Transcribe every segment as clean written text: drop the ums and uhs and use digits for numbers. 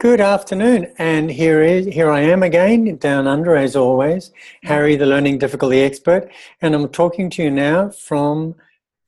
Good afternoon, and here I am again, down under as always, Harry, the learning difficulty expert, and I'm talking to you now from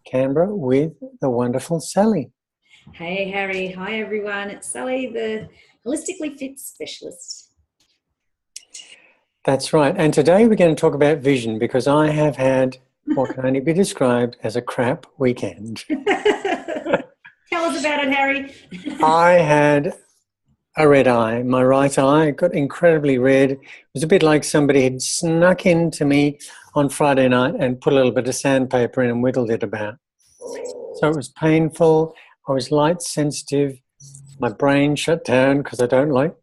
Canberra with the wonderful Sally. Hey Harry, hi everyone. It's Sally, the Holistically Fit Specialist. That's right, and today we're going to talk about vision because I have had what can only be described as a crap weekend. Tell us about it, Harry. I had a red eye. My right eye got incredibly red. It was a bit like somebody had snuck into me on Friday night and put a little bit of sandpaper in and whittled it about. So it was painful. I was light sensitive. My brain shut down because I don't like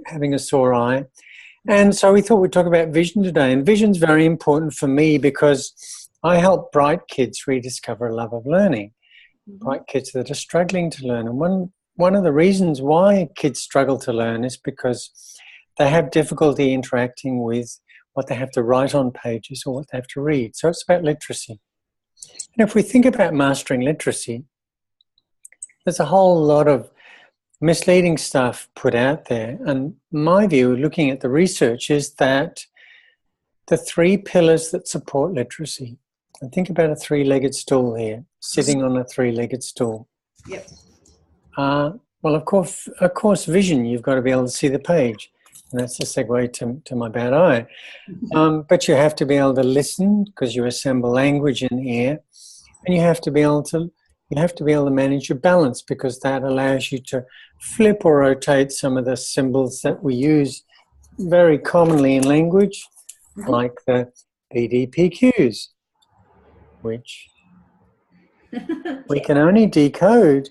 having a sore eye. And so we thought we'd talk about vision today. And vision's very important for me because I help bright kids rediscover a love of learning. Bright kids that are struggling to learn. And one of the reasons why kids struggle to learn is because they have difficulty interacting with what they have to write on pages or what they have to read. So it's about literacy. And if we think about mastering literacy, there's a whole lot of misleading stuff put out there. And my view, looking at the research, is that the three pillars that support literacy, and think about a three-legged stool here, sitting on a three-legged stool. Yep. Well, of course, vision, you've got to be able to see the page. And that's a segue to my bad eye. But you have to be able to listen because you assemble language in the ear. And you have to be able to manage your balance because that allows you to flip or rotate some of the symbols that we use very commonly in language, like the PDPQs, which we can only decode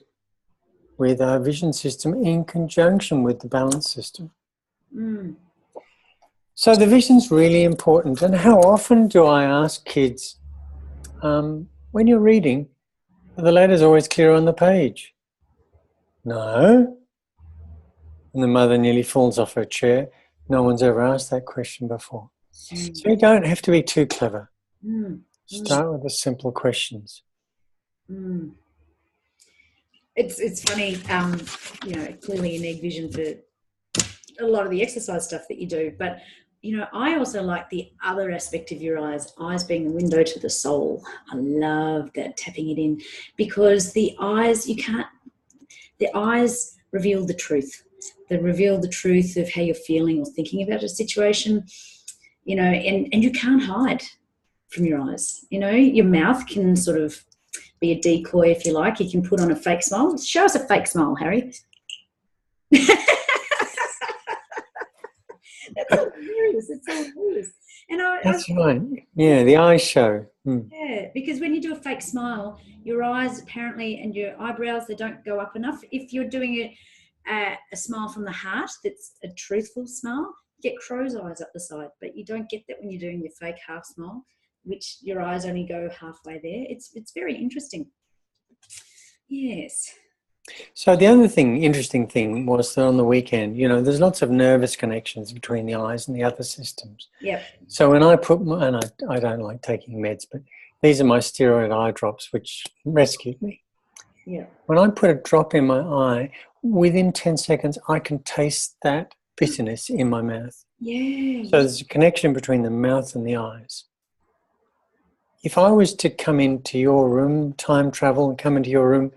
with our vision system in conjunction with the balance system. So the vision's really important. And how often do I ask kids, when you're reading, are the letters always clear on the page? No. And the mother nearly falls off her chair. No one's ever asked that question before. So you don't have to be too clever. Start with the simple questions. It's funny, clearly you need vision for a lot of the exercise stuff that you do, but I also like the other aspect of your eyes being the window to the soul. I love that, tapping it in, because the eyes reveal the truth. They reveal the truth of how you're feeling or thinking about a situation, and you can't hide from your eyes. Your mouth can sort of be a decoy, if you like. You can put on a fake smile. Show us a fake smile, Harry. That's hilarious. It's so hilarious. And That's right. Yeah, the eye show. Yeah, because when you do a fake smile, your eyes apparently and your eyebrows, they don't go up enough. If you're doing a smile from the heart, that's a truthful smile, you get crow's eyes up the side, but you don't get that when you're doing your fake half smile, which your eyes only go halfway there. It's very interesting. Yes. So the other interesting thing was that on the weekend, there's lots of nervous connections between the eyes and the other systems. Yep. So when I put I don't like taking meds, but these are my steroid eye drops, which rescued me. Yeah. When I put a drop in my eye, within 10 seconds, I can taste that bitterness in my mouth. Yeah. So there's a connection between the mouth and the eyes. If I was to come into your room, time travel, and come into your room,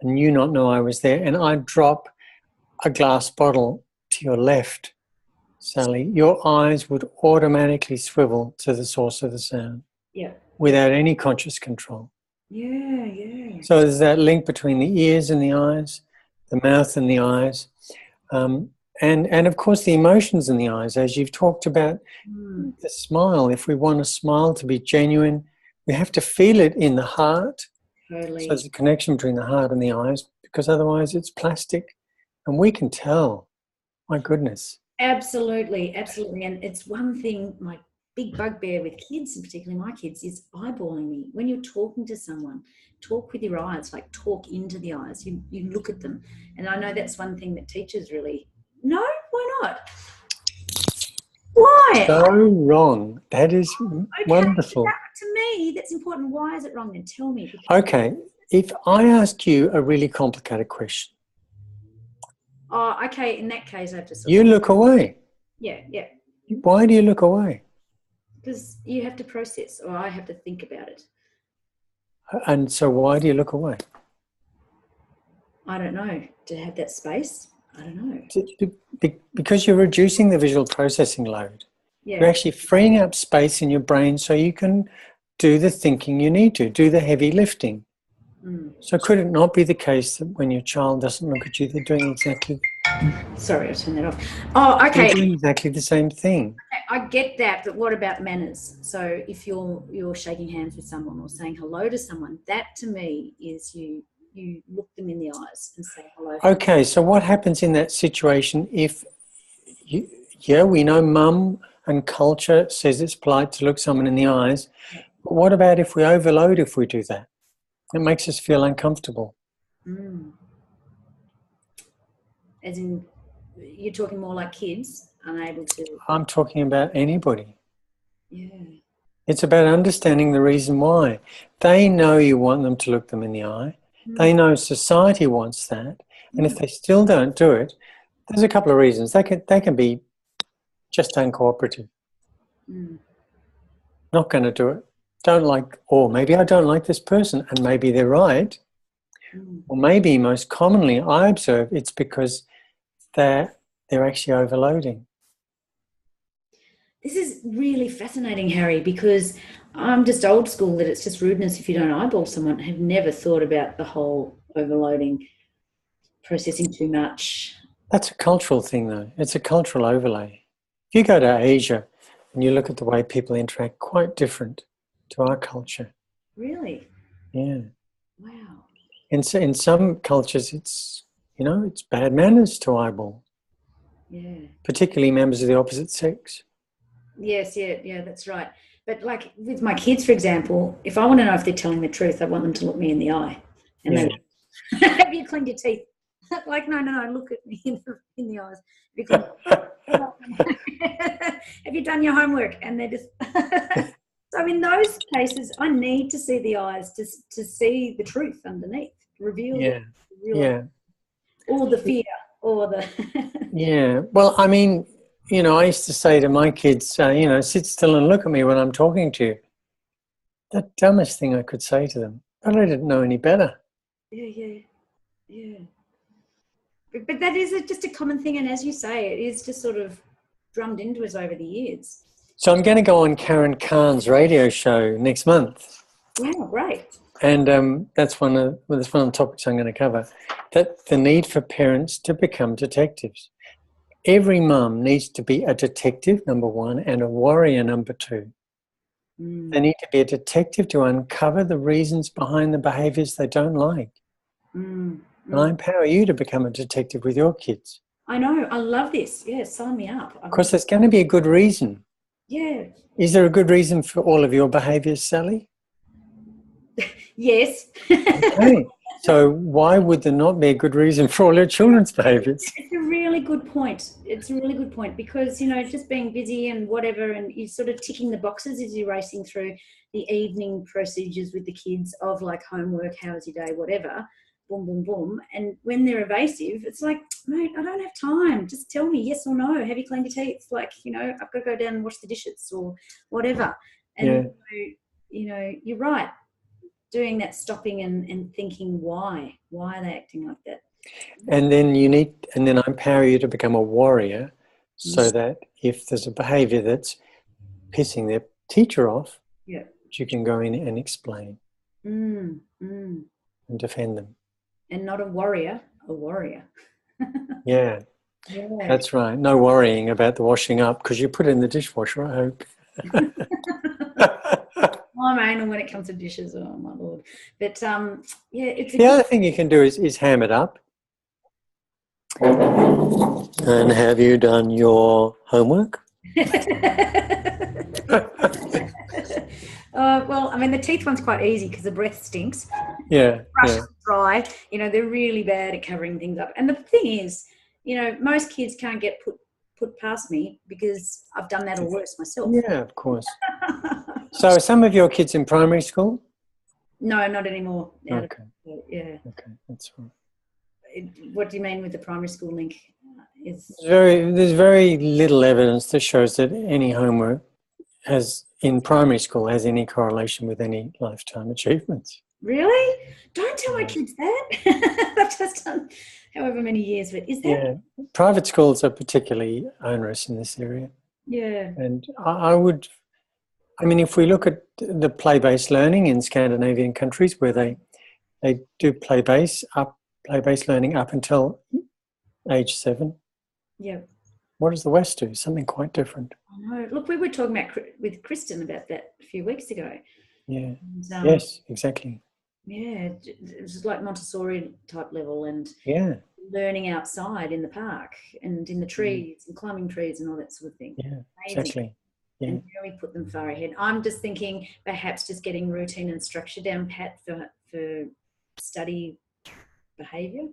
and you not know I was there, and I drop a glass bottle to your left, Sally, your eyes would automatically swivel to the source of the sound. Yeah. Without any conscious control. Yeah. So there's that link between the ears and the eyes, the mouth and the eyes, and of course the emotions in the eyes, as you've talked about the smile. If we want a smile to be genuine, we have to feel it in the heart. Totally. So there's a connection between the heart and the eyes, because otherwise it's plastic. And we can tell. My goodness. Absolutely. And it's one thing, my big bugbear with kids, and particularly my kids, is eyeballing me. When you're talking to someone, talk with your eyes, like talk into the eyes. You look at them. And I know that's one thing that teachers really... No? Why not? Why? So wrong. That is wonderful. To me, that's important. Why is it wrong? Then tell me. Okay. If I ask you a really complicated question, Oh, okay. In that case, I have to sort You of, look away. yeah, yeah. Why do you look away? Because you have to process, or I have to think about it. And so why do you look away? I don't know. To have that space, I don't know. Because you're reducing the visual processing load. Yeah. You're actually freeing up space in your brain so you can do the thinking you need to, do the heavy lifting. Mm. So could it not be the case that when your child doesn't look at you, they're doing exactly Sorry, I turned that off. Oh, okay. They're doing exactly the same thing. I get that, but what about manners? So if you're shaking hands with someone or saying hello to someone, that to me is you look them in the eyes and say hello. Okay, so what happens in that situation if yeah, we know mum and culture says it's polite to look someone in the eyes, but what about if we overload if we do that? It makes us feel uncomfortable. Mm. As in, you're talking more like kids, unable to. I'm talking about anybody. Yeah. It's about understanding the reason why. They know you want them to look them in the eye. They know society wants that. And if they still don't do it, there's a couple of reasons. They can be just uncooperative. Not going to do it. Don't like, or maybe I don't like this person, and maybe they're right. Or maybe most commonly I observe it's because they're actually overloading. This is really fascinating, Harry, because I'm just old school that it's just rudeness if you don't eyeball someone. I have never thought about the whole overloading, processing too much. That's a cultural thing, though. It's a cultural overlay. If you go to Asia and you look at the way people interact, quite different to our culture. Really? Yeah. Wow. In some cultures, it's bad manners to eyeball. Yeah. Particularly members of the opposite sex. Yes, yeah, that's right. But like with my kids, for example, if I want to know if they're telling the truth, I want them to look me in the eye. And Yeah. they have you cleaned your teeth? Like, no, look at me in the eyes. Have you done your homework? And they're just so in those cases, I need to see the eyes to see the truth underneath, reveal Yeah. the real, Yeah. or the fear, or the Yeah. Well, I mean, I used to say to my kids, sit still and look at me when I'm talking to you. The dumbest thing I could say to them, but I didn't know any better. Yeah. But that is just a common thing, and as you say, it is just sort of drummed into us over the years. So I'm going to go on Karen Khan's radio show next month. Wow, great. And that's one of the topics I'm going to cover, that the need for parents to become detectives. Every mum needs to be a detective, number one, and a warrior, number two. They need to be a detective to uncover the reasons behind the behaviours they don't like. And I empower you to become a detective with your kids. I know. I love this. Yeah, sign me up. Of course, there's going to be a good reason. Yeah. Is there a good reason for all of your behaviours, Sally? Yes. Okay. So why would there not be a good reason for all your children's behaviours? It's a really good point. It's a really good point because, just being busy and whatever, and you're sort of ticking the boxes as you're racing through the evening procedures with the kids of like homework, how was your day, whatever, boom, boom, boom. And when they're evasive, it's like, mate, I don't have time. Just tell me yes or no. Have you cleaned your teeth? Like, I've got to go down and wash the dishes or whatever. And, you're right. Doing that stopping and thinking why are they acting like that? And then I empower you to become a warrior so that if there's a behaviour that's pissing their teacher off, you can go in and explain and defend them. And not a warrior, a warrior. Yeah, that's right. No worrying about the washing up because you put it in the dishwasher, I hope. I'm anal when it comes to dishes, oh my Lord. But it's the other thing you can do is ham it up. And have you done your homework? Well, I mean, the teeth one's quite easy because the breath stinks. Yeah. Brush is dry. They're really bad at covering things up. And the thing is, most kids can't get put past me because I've done that or worse myself. Yeah, of course. So are some of your kids in primary school? No, not anymore. Okay. Yeah. Okay, that's right. What do you mean with the primary school link? There's very little evidence that shows that any homework in primary school has any correlation with any lifetime achievements. Really? Don't tell my kids that. I've just done however many years, but is that? Yeah, private schools are particularly onerous in this area. Yeah. And I mean, if we look at the play-based learning in Scandinavian countries where they do play-based learning up until age 7. Yeah. What does the West do? Something quite different. I know. Look, we were talking with Kristen about that a few weeks ago. Yeah. And, yes, exactly. Yeah, it was like Montessori type level, and learning outside in the park and in the trees and climbing trees and all that sort of thing. Yeah, amazing. exactly. Yeah. And really put them far ahead. I'm just thinking perhaps just getting routine and structure down pat for study behaviour.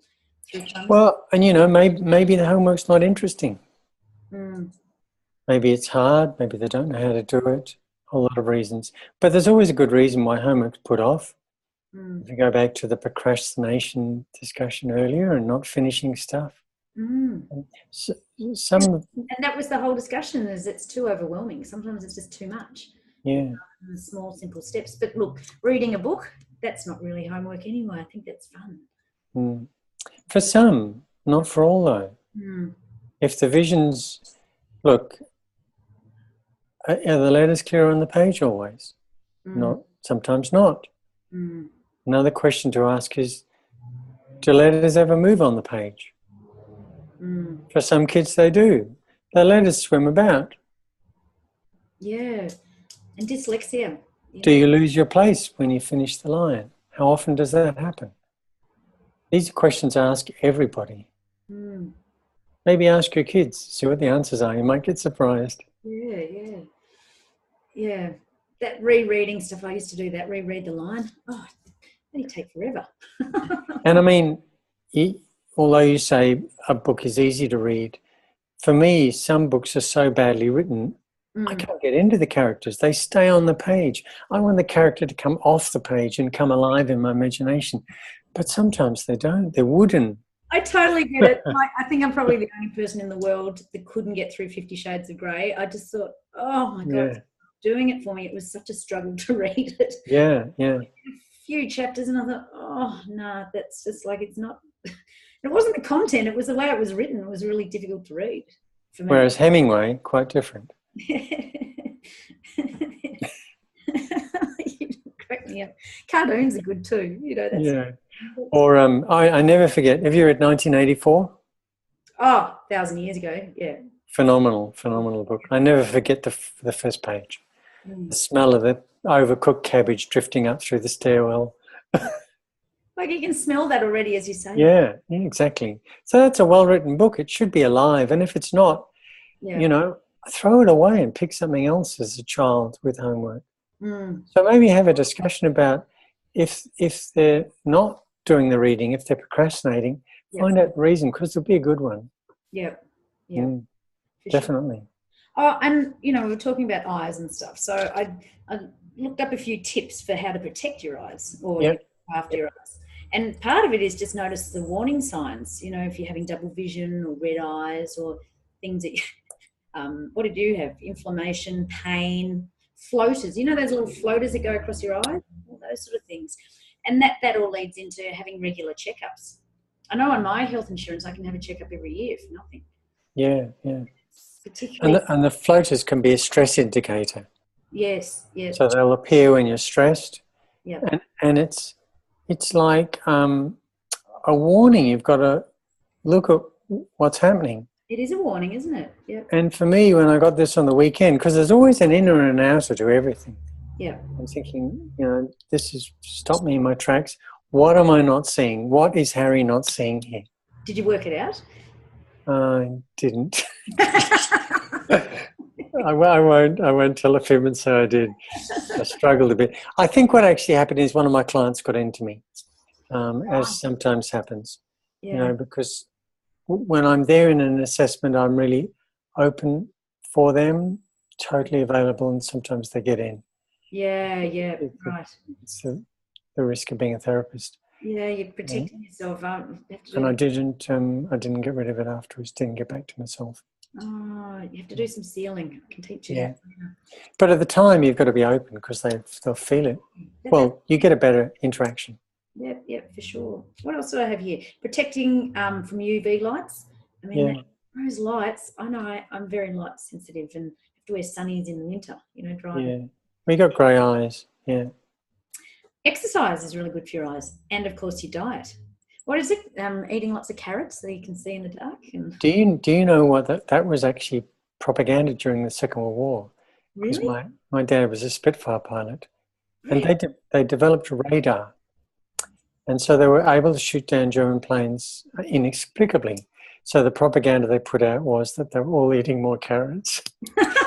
Well, and maybe the homework's not interesting. Maybe it's hard. Maybe they don't know how to do it. A lot of reasons. But there's always a good reason why homework's put off. If you go back to the procrastination discussion earlier and not finishing stuff. And that was the whole discussion, is it's too overwhelming. Sometimes it's just too much. Yeah. Small, simple steps. But look, reading a book, that's not really homework anyway. I think that's fun. For some, not for all though. If the visions, look, are the letters clear on the page always? Not, sometimes not. Another question to ask is, do letters ever move on the page? For some kids they do. The letters swim about. Yeah. And dyslexia. Yeah. Do you lose your place when you finish the line? How often does that happen? These are questions I ask everybody. Maybe ask your kids, see what the answers are. You might get surprised. Yeah. That rereading stuff, I used to do that, reread the line. Oh, it'd take forever. And I mean, although you say a book is easy to read, for me, some books are so badly written, I can't get into the characters. They stay on the page. I want the character to come off the page and come alive in my imagination. But sometimes they don't. They're wooden. I totally get it. I think I'm probably the only person in the world that couldn't get through 50 Shades of Grey. I just thought, oh my God, doing it for me. It was such a struggle to read it. Yeah. A few chapters and I thought, oh, no, that's just like, it's not, it wasn't the content, it was the way it was written. It was really difficult to read for me. Whereas Hemingway, quite different. Crack me up. Cartoons are good too, Or I never forget. Have you read 1984? Oh, 1,000 years ago. Yeah. Phenomenal book. I never forget the first page. The smell of the overcooked cabbage drifting up through the stairwell. Like you can smell that already as you say. Yeah, exactly. So that's a well-written book. It should be alive. And if it's not, throw it away and pick something else as a child with homework. So maybe have a discussion about if they're not doing the reading, if they're procrastinating, find out the reason, because it'll be a good one. Definitely. Oh, and we were talking about eyes and stuff. So I looked up a few tips for how to protect your eyes or look after your eyes. And part of it is just notice the warning signs. If you're having double vision or red eyes or things that what did you have? Inflammation, pain, floaters. Those little floaters that go across your eyes, all those sort of things. And that all leads into having regular checkups. I know on my health insurance I can have a checkup every year for nothing. Yeah. And the floaters can be a stress indicator. Yes. So they'll appear when you're stressed. Yeah. And it's like a warning. You've got to look at what's happening. It is a warning, isn't it? Yeah. And for me, when I got this on the weekend, because there's always an inner and an outer to everything. Yeah. I'm thinking, this has stopped me in my tracks. What am I not seeing? What is Harry not seeing here? Did you work it out? I didn't. I won't tell a fib and say I did. I struggled a bit. I think what actually happened is one of my clients got into me, as sometimes happens. Because when I'm there in an assessment, I'm really open for them, totally available, and sometimes they get in. Yeah, right. It's the risk of being a therapist. Yeah, you're protecting yourself. You have to do And I didn't get rid of it afterwards. Didn't get back to myself. Oh, you have to do some sealing. I can teach you Yeah. that. But at the time, you've got to be open because they'll feel it. Well, you get a better interaction. Yep, for sure. What else do I have here? Protecting from UV lights. I mean, those lights, I know I'm very light sensitive and have to wear sunnies in the winter, driving. Yeah. We got grey eyes. Yeah. Exercise is really good for your eyes. And, of course, your diet. What is it? Eating lots of carrots so you can see in the dark. And Do you know what that was actually propaganda during the Second World War? Because really? my dad was a Spitfire pilot, and Really? they developed a radar, and so they were able to shoot down German planes inexplicably. So the propaganda they put out was that they were all eating more carrots.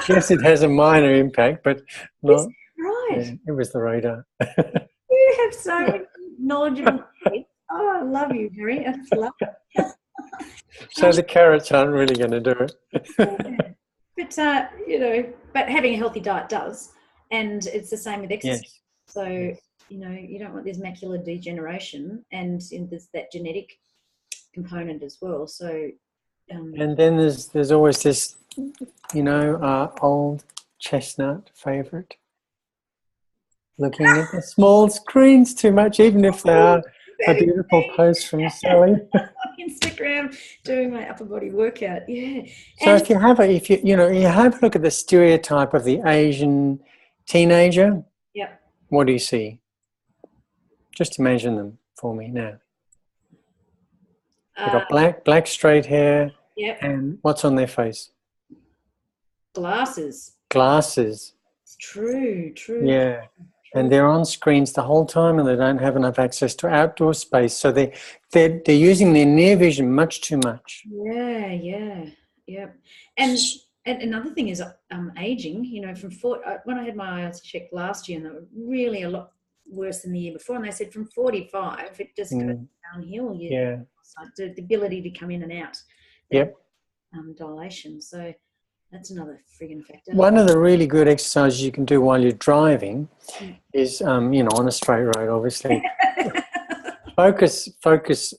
Yes, it has a minor impact, but not. Right. Yeah, it was the radar. You have so much knowledgeable kids. Oh, I love you, Harry. I just love it. So the carrots aren't really going to do it. But having a healthy diet does, and it's the same with exercise. Yes. So you don't want this macular degeneration, and there's that genetic component as well. So, and then there's always this, old chestnut favourite. Looking at the small screens too much, even if they are a beautiful post from Sally. On Instagram, doing my upper body workout, yeah. So if you have a look at the stereotype of the Asian teenager, yep. What do you see? Just imagine them for me now. They've got black straight hair. Yep. And what's on their face? Glasses. Glasses. It's true. Yeah. And they're on screens the whole time, and they don't have enough access to outdoor space. So they're using their near vision much too much. Yeah. And another thing is aging. When I had my eyes checked last year, and they were really a lot worse than the year before. And they said from 45, it just goes downhill. Yeah. The ability to come in and out. Yep. Dilation. So that's another friggin' factor. One of the really good exercises you can do while you're driving is, on a straight road, obviously. Focus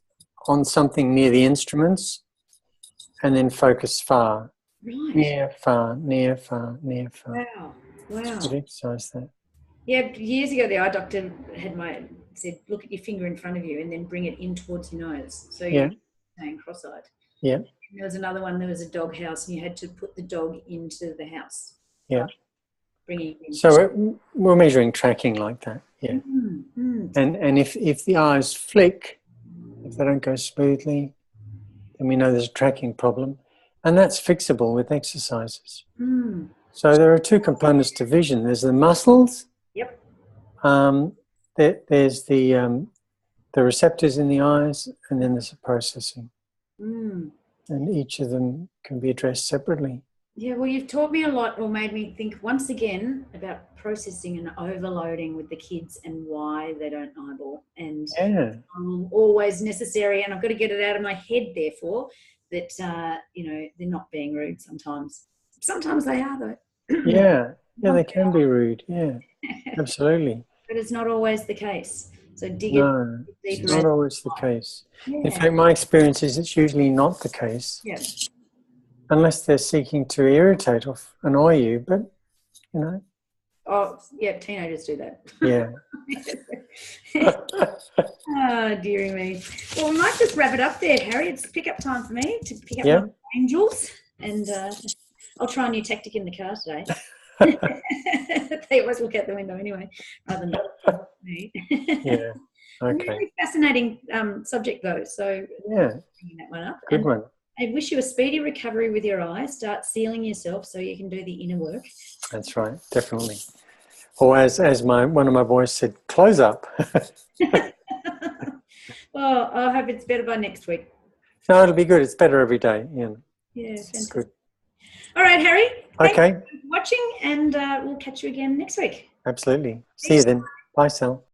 on something near the instruments, and then focus far. Right. Near, far, near, far, near, far. Wow. Good exercise that. Yeah, years ago the eye doctor said, look at your finger in front of you and then bring it in towards your nose. So you're staying cross-eyed. Yeah. There was another one, there was a dog house, and you had to put the dog into the house. Yeah. Bringing it in. So we're measuring tracking like that. Yeah. And if the eyes flick, if they don't go smoothly, then we know there's a tracking problem. And that's fixable with exercises. So there are two components to vision. There's the muscles. Yep. There's the receptors in the eyes, and then there's the processing. And each of them can be addressed separately. Yeah, well, you've taught me a lot, or made me think once again about processing and overloading with the kids and why they don't eyeball. And always necessary, and I've got to get it out of my head, therefore, that, they're not being rude sometimes. Sometimes they are, though. Yeah, they can be rude. Yeah, absolutely. But it's not always the case. So No, it's not always the case. Yeah. In fact, my experience is it's usually not the case. Yeah. Unless they're seeking to irritate or annoy you, but, Oh, yeah, teenagers do that. Yeah. Oh, dearie me. Well, we might just wrap it up there, Harry. It's pick-up time for me to pick up my angels. And I'll try a new tactic in the car today. They always look out the window anyway, rather than me. Yeah. Okay. Really fascinating subject, though. So bringing that one up. Good one. I wish you a speedy recovery with your eyes. Start sealing yourself so you can do the inner work. That's right, definitely. Or as one of my boys said, close up. Well, I hope it's better by next week. No, it'll be good. It's better every day. Yeah, fantastic. Good. All right, Harry. Okay. Thanks for watching, and we'll catch you again next week. Absolutely. See you then. Bye, Sal.